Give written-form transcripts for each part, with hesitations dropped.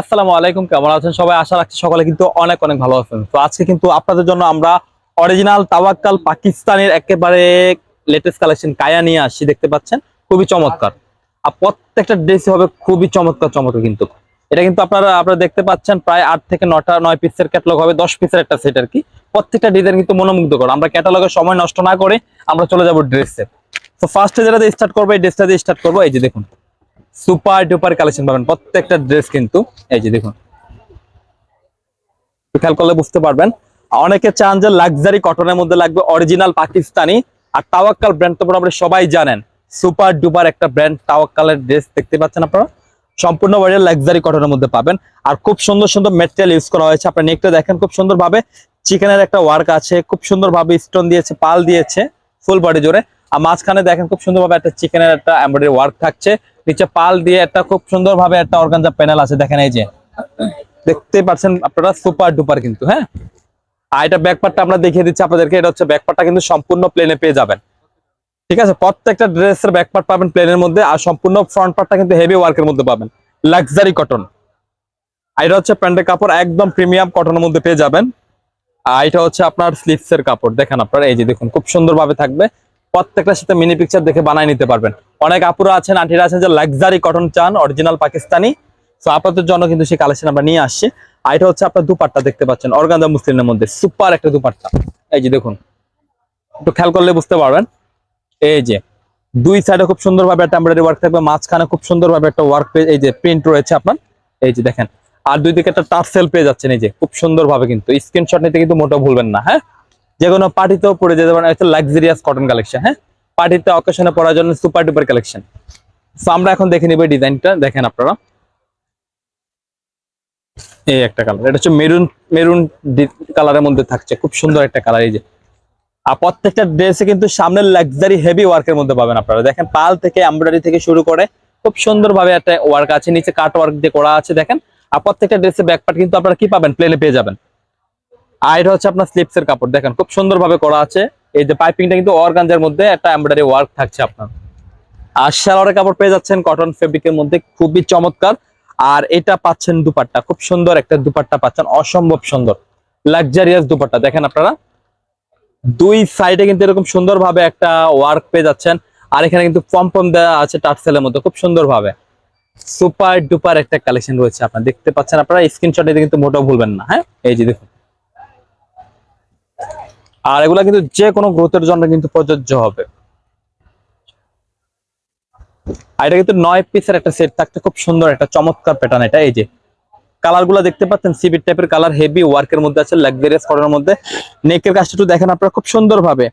আসসালামু আলাইকুম, কেমন আছেন সবাই? আশা রাখছি সকলে কিন্তু অনেক অনেক ভালো আছেন। তো আজকে কিন্তু আপনাদের জন্য আমরা অরিজিনাল তাওয়াক্কাল পাকিস্তানের একেবারে লেটেস্ট কালেকশন কায়া নিয়ে আসছি। দেখতে পাচ্ছেন খুবই চমৎকার, আর প্রত্যেকটা ড্রেসই হবে খুবই চমৎকার চমৎকার। কিন্তু এটা কিন্তু আপনারা দেখতে পাচ্ছেন প্রায় 8 থেকে 9 পিসের ক্যাটালগ হবে, 10 পিসের একটা সেট আর কি। প্রত্যেকটা ডিজাইন কিন্তু মনোমুগ্ধকর। আমরা ক্যাটালগের সময় নষ্ট না করে আমরা চলে যাবো ড্রেসে। তো ফার্স্টে যেটা দিয়ে স্টার্ট করবো, এই ড্রেসটা দিয়ে স্টার্ট করবো। এই যে দেখুন, সুপার ডুপার কালেকশন পাবেন প্রত্যেকটা ড্রেস কিন্তু। এই যে দেখুন, খেয়াল করলে বুঝতে পারবেন। অনেকে চান যে লাক্সারি কটনের মধ্যে লাগবে, অরিজিনাল পাকিস্তানি। আর তাওয়াক্কাল ব্র্যান্ড তো মোটামুটি সবাই জানেন, সুপার ডুপার একটা ব্র্যান্ড। তাওয়াক্কালের ড্রেস দেখতে পাচ্ছেন আপনারা, সম্পূর্ণ বডি লাক্সারি কটনের মধ্যে পাবেন। আর খুব সুন্দর সুন্দর ম্যাটেরিয়াল ইউজ করা হয়েছে। আপনার নেকটা দেখেন, খুব সুন্দর ভাবে চিকেনের একটা ওয়ার্ক আছে, খুব সুন্দর ভাবে স্টোন দিয়েছে, পাল দিয়েছে ফুল বডি জুড়ে। আর মাঝখানে দেখেন খুব সুন্দর ভাবে একটা চিকেনের একটা এমব্রয়ডারি ওয়ার্ক থাকছে, নিচে পাল দিয়ে একটা খুব সুন্দর ভাবে একটা অর্গানজা প্যানেল আছে। দেখেন এই যে দেখতে পাচ্ছেন আপনারা, সুপার ডুপার কিন্তু। হ্যাঁ, আর এটা ব্যাকপার্টটা আমরা দেখিয়ে দিচ্ছি আপনাদেরকে। এটা হচ্ছে ব্যাকপার্টটা, কিন্তু সম্পূর্ণ প্লেনে পেয়ে যাবেন। ঠিক আছে, প্রত্যেকটা ড্রেসের ব্যাকপার্ট পাবেন প্লেনের মধ্যে, আর সম্পূর্ণ ফ্রন্ট পার্টটা কিন্তু হেভি ওয়ার্কের মধ্যে পাবেন, লাক্সারি কটন। আর এটা হচ্ছে প্যান্টের কাপড়, একদম প্রিমিয়াম কটনের মধ্যে পেয়ে যাবেন। আর এটা হচ্ছে আপনার স্লিভসের কাপড়। দেখেন আপনারা, এই যে দেখুন, খুব সুন্দর ভাবে থাকবে। প্রত্যেকটার সাথে মিনি পিকচার দেখে বানায় নিতে পারবেন। অনেক আপুরা আছেন, আন্টিরা আছেন যে লাক্সারি কটন চান, অরিজিনাল পাকিস্তানি। তো আপনাদের জন্য কিন্তু সেই কালেকশন আমরা নিয়ে আসছি। আর এটা হচ্ছে আপনার দুপাট্টা, দেখতে পাচ্ছেন অর্গানজা মুসলিমের মধ্যে সুপার একটা দুপাট্টা। এই যে দেখুন, একটু খেয়াল করলে বুঝতে পারবেন। এই যে দুই সাইডে খুব সুন্দর ভাবে একটা এমব্রয়ডারি ওয়ার্ক থাকবে, মাঝখানে খুব সুন্দর ভাবে একটা ওয়ার্ক, এই যে প্রিন্ট রয়েছে আপনার। এই যে দেখেন, আর দুই দিকে একটা টার্সেল পেয়ে যাচ্ছেন। এই যে খুব সুন্দর ভাবে কিন্তু স্ক্রিনশট নিতে কিন্তু মোটেও ভুলবেন না। হ্যাঁ, যে কোনো পার্টিতেও পরে যেতে পারেন। এটা লাক্সারিয়াস কটন কালেকশন। হ্যাঁ, পার্টিতে অকেশনে পরার জন্য সুপার ডুপার কালেকশন। তো আমরা এখন দেখে নিব ডিজাইনটা। দেখেন আপনারা, এই একটা কালার, এটা হচ্ছে মেরুন মেরুন কালারের মধ্যে থাকছে, খুব সুন্দর একটা কালার। এই যে, আর প্রত্যেকটা ড্রেসে কিন্তু সামনের লাক্সারি হেভি ওয়ার্কের মধ্যে পাবেন আপনারা। দেখেন পাল থেকে এমব্রয়ডারি থেকে শুরু করে খুব সুন্দর ভাবে একটা ওয়ার্ক আছে, নিচে কাট ওয়ার্ক দিয়ে করা আছে। দেখেন, আর প্রত্যেকটা ড্রেসের ব্যাকপার্ট কিন্তু আপনারা কি পাবেন, প্লেনে পেয়ে যাবেন। আর এটা হচ্ছে আপনার স্লিপস এর কাপড়। দেখেন খুব সুন্দর ভাবে করা আছে। এই যে পাইপিংটা কিন্তু অর্গানজার মধ্যে একটা এমব্রয়ডারি ওয়ার্ক থাকছে আপনার। আর সালোয়ারের কাপড় পেয়ে যাচ্ছেন কটন ফেব্রিকের মধ্যে, খুবই চমৎকার। আর এটা পাচ্ছেন দুপাট্টা, খুব সুন্দর একটা দুপাট্টা পাচ্ছেন, অসম্ভব সুন্দর লাক্সারিয়াস দুপাট্টা। দেখেন আপনারা, দুই সাইডে কিন্তু এরকম সুন্দর ভাবে একটা ওয়ার্ক পেয়ে যাচ্ছেন। আর এখানে কিন্তু পম্পম দেওয়া আছে টার্সেলের মধ্যে, খুব সুন্দর ভাবে সুপার ডুপার একটা কালেকশন রয়েছে। আপনারা দেখতে পাচ্ছেন, আপনারা স্ক্রিনশট নিতে কিন্তু মোটেও ভুলবেন না। হ্যাঁ, এই যে দেখুন, আর এগুলা কিন্তু যে কোনো গ্রোথের জন্য কিন্তু প্রযোজ্য হবে। আর এটা কিন্তু 9 পিসের একটা সেট থাকতে, খুব সুন্দর একটা চমৎকার প্যাটার্ন এটা। এই যে কালার গুলা দেখতে পাচ্ছেন, সিবিট টাইপের কালার, হেভি ওয়ার্কের মধ্যে আছে, লাক্সারিয়াস কটনের মধ্যে। নেকের কাজটা একটু দেখেন আপনারা, খুব সুন্দর ভাবে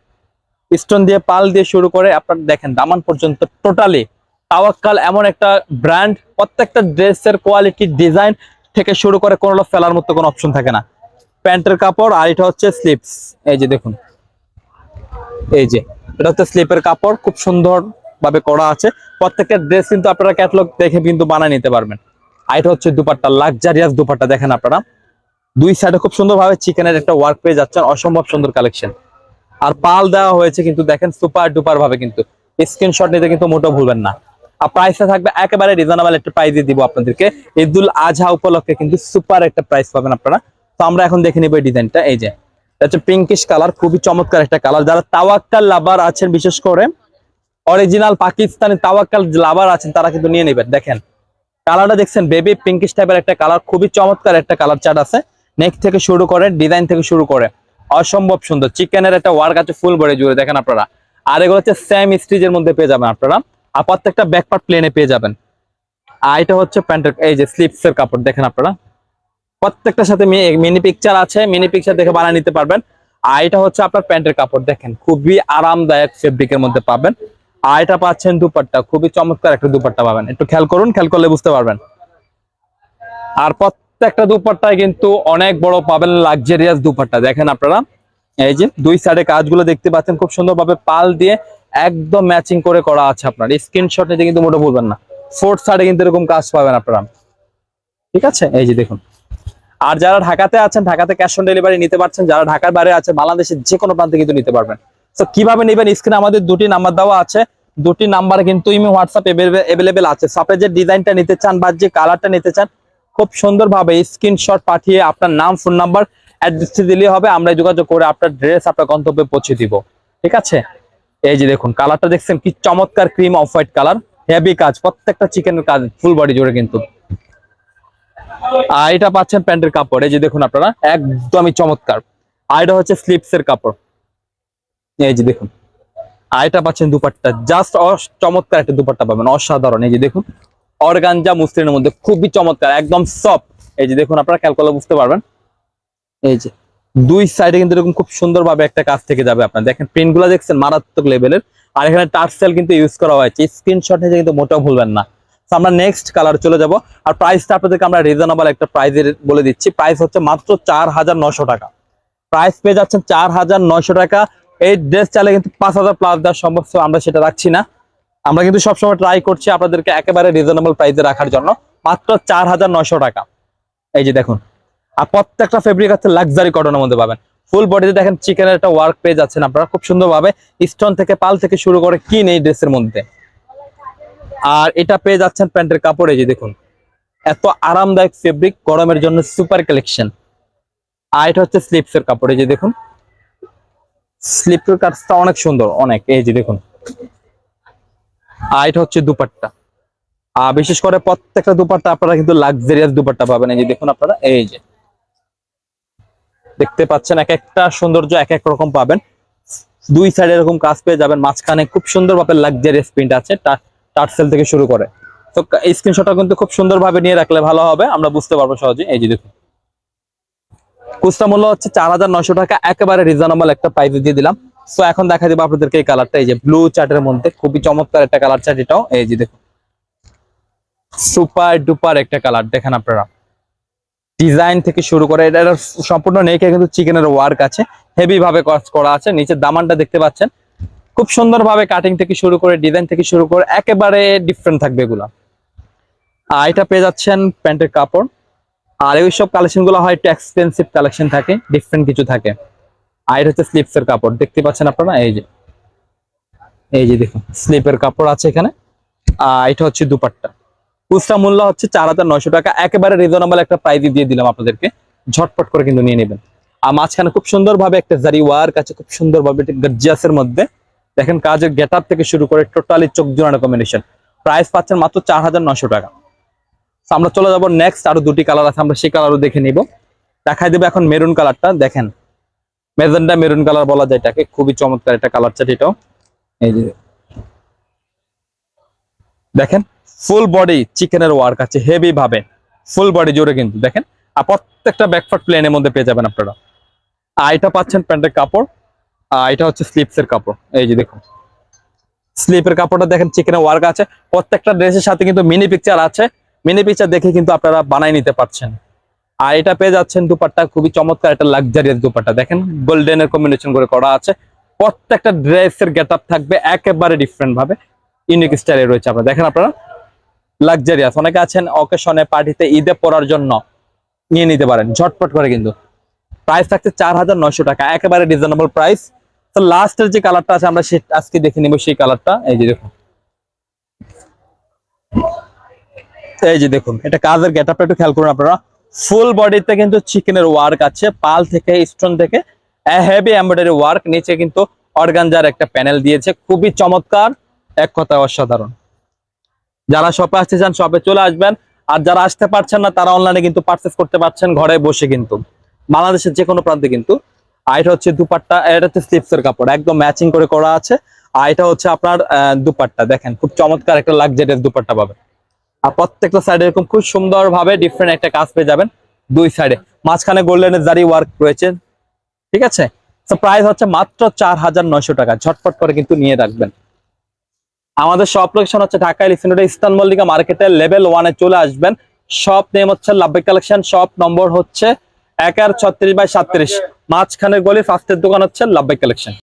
স্টোন দিয়ে পাল দিয়ে শুরু করে আপনার দেখেন দামান পর্যন্ত টোটালি তাওয়াক্কাল এমন একটা ব্র্যান্ড। প্রত্যেকটা ড্রেসের কোয়ালিটি, ডিজাইন থেকে শুরু করে কোনো ফেলার মতো কোনো অপশন থাকে না। প্যান্টের কাপড়, আর এটা হচ্ছে স্লিপস। এই যে দেখুন, এই যে এটা হচ্ছে স্লিপের কাপড়, খুব সুন্দর ভাবে করা আছে। প্রত্যেকটা ড্রেস কিন্তু আপনারা ক্যাটালগ দেখে কিন্তু বানিয়ে নিতে পারবেন। আর এটা হচ্ছে দুপাট্টা, লাক্সারিয়াস দুপাট্টা। দেখেন আপনারা, দুই সাইডে খুব সুন্দর ভাবে চিকেনের একটা ওয়ার্ক পেয়ে যাচ্ছেন, অসম্ভব সুন্দর কালেকশন। আর পাল দেওয়া হয়েছে কিন্তু, দেখেন সুপার ডুপার ভাবে কিন্তু। স্ক্রিনশট নিতে কিন্তু মোটেও ভুলবেন না। আর প্রাইসটা থাকবে একেবারে রিজনেবল একটা প্রাইসে দিব আপনাদেরকে। ঈদুল আজহা উপলক্ষে কিন্তু সুপার একটা প্রাইস পাবেন আপনারা। তো আমরা এখন দেখে নিব এই ডিজাইনটা। এই যে এটা হচ্ছে পিঙ্কিশ কালার, খুবই চমৎকার একটা কালার। যারা তাওয়াক্কাল লাভার আছেন, বিশেষ করে অরিজিনাল পাকিস্তানি তাওয়াক্কাল লাভার আছেন, তারা কিন্তু নিয়ে নেবেন। দেখেন কালারটা দেখছেন, বেবি পিঙ্কিশ টাইপের একটা কালার, খুবই চমৎকার একটা কালার চার্ট আছে। নেক থেকে শুরু করে, ডিজাইন থেকে শুরু করে অসম্ভব সুন্দর। চিকেনের একটা ওয়ার্ক আছে ফুল বডি জুড়ে, দেখেন আপনারা। আর এগুলো হচ্ছে সেম স্টিচের মধ্যে পেয়ে যাবেন আপনারা। আর প্রত্যেকটা ব্যাকপার্ট প্লেনে পেয়ে যাবেন। আর এটা হচ্ছে প্যান্টের, এই যে স্লিপস এর কাপড়। দেখেন আপনারা, প্রত্যেকটার সাথে মিনি পিকচার আছে, মিনি পিকচার দেখে বানিয়ে নিতে পারবেন। আর এটা হচ্ছে আপনার প্যান্টের কাপড়। দেখেন খুবই আরামদায়ক ফেব্রিকের মধ্যে পাবেন। আর এটা পাচ্ছেন দুপাট্টা, খুবই চমৎকার একটা দুপাট্টা পাবেন। একটু খেয়াল করুন, খেয়াল করলে বুঝতে পারবেন। আর প্রত্যেকটা দুপাট্টায় কিন্তু অনেক বড় পাবেন লাক্সারিয়াস দুপাট্টা। দেখেন আপনারা, এই যে দুই সাইডে কাজগুলো দেখতে পাচ্ছেন, খুব সুন্দরভাবে পাল দিয়ে একদম ম্যাচিং করে করা আছে। আপনার স্ক্রিনশট নিতে কিন্তু মোটেও ভুলবেন না। ফোর্থ সাইডে কিন্তু এরকম কাজ পাবেন আপনারা। ঠিক আছে, এই যে দেখুন। আর যারা ঢাকাতে আছেন, ঢাকাতে ক্যাশ অন ডেলিভারি নিতে পারছেন। যারা ঢাকার বাইরে আছেন, বাংলাদেশের যে কোনো প্রান্তে কিন্তু নিতে পারবেন। তো কিভাবে নেবেন, স্ক্রিনে আমাদের দুটি নাম্বার দেওয়া আছে। দুটি নাম্বার কিন্তু ইমি হোয়াটসঅ্যাপ এভেলেবেল আছে। আপনি যে ডিজাইনটা নিতে চান বা যে কালারটা নিতে চান, খুব সুন্দরভাবে স্ক্রিনশট পাঠিয়ে আপনার নাম, ফোন নাম্বার, অ্যাড্রেস দিলেই হবে, আমরা যোগাযোগ করে আপনার ড্রেস আপনার গন্তব্যে পৌঁছে দিব। ঠিক আছে, এই যে দেখুন কালারটা দেখছেন কি চমৎকার, cream off white colour, heavy কাজ, প্রত্যেকটা চিকেনের কাজ ফুল বডি জুড়ে কিন্তু। আর এটা পাচ্ছেন প্যান্টের কাপড়, এই যে দেখুন আপনারা একদমই চমৎকার। আর এটা হচ্ছে স্লিপস এর কাপড়, এই যে দেখুন। আর এটা পাচ্ছেন দুপাট্টা, জাস্ট চমৎকার একটা দুপাট্টা পাবেন, অসাধারণ। এই যে দেখুন অর্গানজা মসলিনের মধ্যে খুবই চমৎকার, একদম সফট। এই যে দেখুন আপনারা খেয়াল করলে বুঝতে পারবেন, এই যে দুই সাইডে কিন্তু এরকম খুব সুন্দরভাবে একটা কাজ থেকে যাবে। আপনার দেখেন প্রিন্ট গুলা দেখছেন মারাত্মক লেভেলের। আর এখানে টার্সেল কিন্তু ইউজ করা হয়েছে, স্ক্রিনশট নিয়ে কিন্তু মোটেও ভুলবেন না। আমরা নেক্সট কালার চলে যাব। আর প্রাইসটা আপনাদেরকে আমরা রিজনেবল একটা প্রাইসের বলে দিচ্ছি। প্রাইস হচ্ছে মাত্র 4900 টাকা। প্রাইস পেয়ে যাচ্ছেন 4900 টাকা। এই ড্রেস চাইলে কিন্তু 5000 প্লাস দেওয়ার সম্ভব, আমরা সেটা রাখছি না। আমরা কিন্তু সবসময় ট্রাই করছি আপনাদেরকে একেবারে রিজনেবল প্রাইসে রাখার জন্য। মাত্র 4900 টাকা। এই যে দেখুন, আর প্রত্যেকটা ফেব্রিক হচ্ছে লাক্সারি কটনের মধ্যে পাবেন। ফুল বডিতে দেখেন চিকেনের একটা ওয়ার্ক পেয়ে যাচ্ছেন আপনারা খুব সুন্দরভাবে, স্টোন থেকে পাল থেকে শুরু করে কি নেই ড্রেসের মধ্যে। আর এটা পেয়ে যাচ্ছেন প্যান্টের কাপড়, এই যে দেখুন এত আরামদায়ক ফেব্রিক, গরমের জন্য সুপার কালেকশন। আর এটা হচ্ছে স্লিপস এর কাপড়, এই যে দেখুন স্লিপের কাজটা অনেক সুন্দর, অনেক। এই যে দেখুন, আর এটা হচ্ছে দুপাট্টা। আর বিশেষ করে প্রত্যেকটা দুপাট্টা আপনারা কিন্তু লাক্সারিয়াস দুপাট্টা পাবেন। এই যে দেখুন আপনারা, এই যে দেখতে পাচ্ছেন এক একটা সৌন্দর্য এক এক রকম পাবেন। দুই সাইডে এরকম কাজ পেয়ে যাবেন, মাঝখানে খুব সুন্দরভাবে লাক্সারিয়াস প্রিন্ট আছে টার্সেল থেকে শুরু করে। তো এই স্ক্রিনশটটা কিন্তু খুব সুন্দরভাবে নিয়ে রাখলে ভালো হবে, আমরা বুঝতে পারবো সহজে। এই যে দেখুন খুচরা মূল্য হচ্ছে 4900 টাকা, একেবারে রিজনেবল একটা প্রাইস দিয়ে দিলাম। সো এখন দেখা দিব আপনাদেরকে এই কালারটা, এই যে ব্লু চার্টের মধ্যে খুবই চমৎকার একটা কালার চার্ট এটাও। এই যে দেখুন সুপার ডুপার একটা কালার, দেখেন আপনারা ডিজাইন থেকে শুরু করে এটা সম্পূর্ণ নেকে কিন্তু চিকেনের ওয়ার্ক আছে, হেভি ভাবে কাজ করা আছে। নিচে দামানটা দেখতে পাচ্ছেন খুব সুন্দর ভাবে, কাটিং থেকে শুরু করে ডিজাইন থেকে শুরু করে একেবারে ডিফারেন্ট থাকবে এগুলা। আর এটা পেয়ে যাচ্ছেন প্যান্টের কাপড়। আর এইসব কালেকশন গুলো হয় একটু এক্সপেন্সিভ কালেকশন থাকে, ডিফারেন্ট কিছু থাকে। আর এটা হচ্ছে স্লিপস এর কাপড়, দেখতে পাচ্ছেন আপনারা, এই যে এই যে দেখুন স্লিপের কাপড় আছে এখানে। আর এটা হচ্ছে দুপাট্টা। খুচরা মূল্য হচ্ছে 4900 টাকা, একেবারে রিজনেবল একটা প্রাইস দিয়ে দিলাম আপনাদেরকে, ঝটপট করে কিন্তু নিয়ে নেবেন। আর মাঝখানে খুব সুন্দর ভাবে একটা জারি ওয়ার্ক আছে, খুব সুন্দর ভাবে গর্জিয়াসের মধ্যে দেখেন কাজের গেট আপ থেকে শুরু করে টোটালি চোখ জোড়ানো কম্বিনেশন। প্রাইস পাচ্ছেন মাত্র 4900 টাকা। আমরা চলে যাবো নেক্সট, আরো দুটি কালার আছে, আমরা সেই কালারও দেখে নিব। দেখাই দেবো এখন মেরুন কালারটা, দেখেন মেজেন্টা মেরুন কালার বলা যায় এটাকে, খুবই চমৎকার একটা কালার চার্ট এটাও। এই যে দেখেন ফুল বডি চিকেনের ওয়ার্ক আছে হেভি ভাবে, ফুল বডি জুড়ে কিন্তু দেখেন। আর প্রত্যেকটা ব্যাকফার্ট প্লেনের মধ্যে পেয়ে যাবেন আপনারা। আর এটা পাচ্ছেন প্যান্টের কাপড়। আর এটা হচ্ছে স্লিপস এর কাপড়, এই যে দেখুন স্লিপের কাপড়টা দেখেন চিকেনের ওয়ার্ক আছে। প্রত্যেকটা ড্রেসের সাথে কিন্তু মিনি পিকচার আছে, মিনি পিকচার দেখে কিন্তু আপনারা বানাই নিতে পারছেন। আর এটা পেয়ে যাচ্ছেন দুপাট্টা, খুবই চমৎকার একটা লাক্সারিয়াস দুপাট্টা, দেখেন গোল্ডেনের কম্বিনেশন করে করা আছে। প্রত্যেকটা ড্রেসের গেট আপ থাকবে একেবারে ডিফারেন্ট ভাবে, ইউনিক স্টাইলে রয়েছে। আপনারা দেখেন আপনারা লাক্সারিয়াস, অনেকে আছেন অকেশনে পার্টিতে ঈদে পরার জন্য নিয়ে নিতে পারেন ঝটপট করে। কিন্তু প্রাইস থাকছে 4900 টাকা, একেবারে রিজনেবল প্রাইস। তো লাস্টের যে কালারটা আছে আমরা আজকে দেখে নিব সেই কালারটা। এই যে দেখুন, এই যে দেখুন এটা কাজের গেট আপটা একটু খেয়াল করুন আপনারা। ফুল বডিতে কিন্তু চিকেনের ওয়ার্ক আছে, পাল থেকে স্টোন থেকে হেভি এমব্রয়ডারি ওয়ার্ক, নিচে কিন্তু অর্গানজার একটা প্যানেল দিয়েছে, খুবই চমৎকার, এক কথায় অসাধারণ। যারা শপে আসতে চান শপে চলে আসবেন, আর যারা আসতে পারছেন না তারা অনলাইনে কিন্তু পারচেস করতে পারছেন ঘরে বসে, কিন্তু বাংলাদেশের যে কোনো প্রান্তে কিন্তু। আর এটা হচ্ছে দুপাট্টা, এটা হচ্ছে স্লিপস এর কাপড়, একদম ম্যাচিং করে করা আছে। আর এটা হচ্ছে আপনার দুপাট্টা, দেখেন খুব চমৎকার একটা লাক্সারিয়াস দুপাট্টা পাবেন। আর প্রত্যেকটা সাইডে এরকম খুব সুন্দর ভাবে ডিফারেন্ট একটা কাজ পেয়ে যাবেন দুই সাইডে, মাঝখানে গোল্ডেনের জারি ওয়ার্ক রয়েছে। ঠিক আছে, তো প্রাইস হচ্ছে মাত্র 4900 টাকা, ঝটপট করে কিন্তু নিয়ে রাখবেন। আমাদের শপ লোকেশন হচ্ছে Dhaka elephant road eastern Mallika মার্কেটের লেভেল 1-এ চলে আসবেন। শপ নেম হচ্ছে লাভবাই কালেকশন, শপ নম্বর হচ্ছে 1-36/37, মাঝখানের গলি ফার্স্টের দোকান হচ্ছে লাভবাই কালেকশন।